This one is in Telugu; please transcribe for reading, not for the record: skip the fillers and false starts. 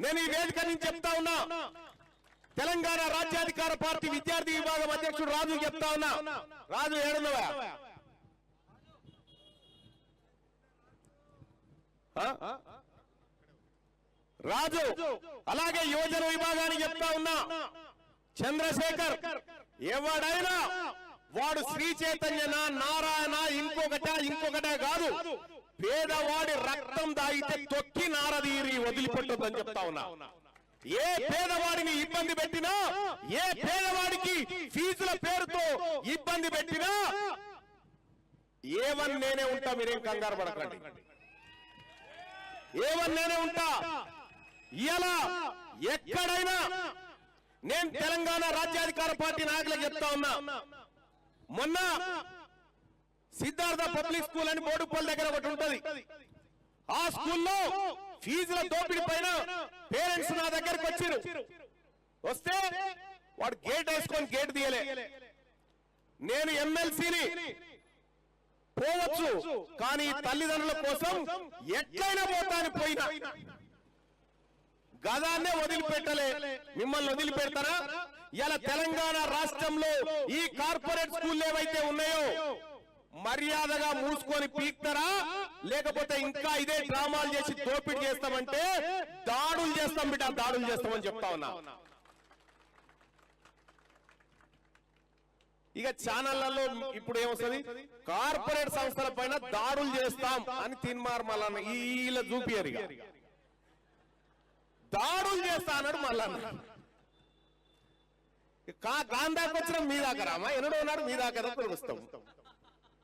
నేను ఈ వేదిక నుంచి చెప్తా ఉన్నా, తెలంగాణ రాజ్యాధికార పార్టీ విద్యార్థి విభాగం అధ్యక్షుడు రాజు చెప్తా ఉన్నా. రాజు ఏడున్నవా? రాజు అలాగే యువజన విభాగానికి చెప్తా ఉన్నా, చంద్రశేఖర్ ఎవడైనా వాడు శ్రీ చైతన్యన నారాయణ ఇంకొకటే కాదు, పేదవాడి రక్తం దాగితే తొక్కి నారదీరి వదిలిపెట్టొద్దని చెప్తా ఉన్నా. ఏ పేదవాడిని ఇబ్బంది పెట్టినా, ఏ పేదవాడికి ఫీజుల పేరుతో ఇబ్బంది పెట్టినా ఏవన్ నేనే ఉంటా, మీరేం కంగారు పడకండి. ఏవన్ నేనే ఉంటా. ఇలా ఎక్కడైనా నేను తెలంగాణ రాజ్యాధికార పార్టీ నాయకులకు చెప్తా ఉన్నా. మొన్న సిద్ధార్థ పబ్లిక్ స్కూల్ అని బోడుపల్లి దగ్గర ఒకటి ఉంటది. ఆ స్కూల్లో ఫీజుల దోపిడీ పైన పేరెంట్స్ నా దగ్గరకు వచ్చారు. వస్తే వాడు గేట్ వేసుకొని గేట్ తీయలే. నేను ఎమ్మెల్సీని పోవచ్చు, కానీ తల్లిదండ్రుల కోసం ఎట్లయినా పోతాను పోయినా గదాన్నే వదిలిపెట్టలే. మిమ్మల్ని వదిలిపెడతారా? ఇలా తెలంగాణ రాష్ట్రంలో ఈ కార్పొరేట్ స్కూల్ ఏవైతే ఉన్నాయో మర్యాదగా మూసుకొని పీక్తారా, లేకపోతే ఇంకా ఇదే డ్రామాలు చేసి దోపిడీ చేస్తామంటే దాడులు చేస్తాం బిడ్డ, దాడులు చేస్తామని చెప్తా ఉన్నా. ఇక ఛానళ్లలో ఇప్పుడు ఏమొస్తుంది, కార్పొరేట్ సంస్థల పైన దాడులు చేస్తాం అని తిన్మార్ మల్లన్న ఇలా చూపియరు. ఇక దాడులు చేస్తా అన్నాడు మల్లన్న. గాంధాకి వచ్చిన మీ దాకా రామా, ఎన్నడో ఉన్నాడు మీ దాకా వస్తాం.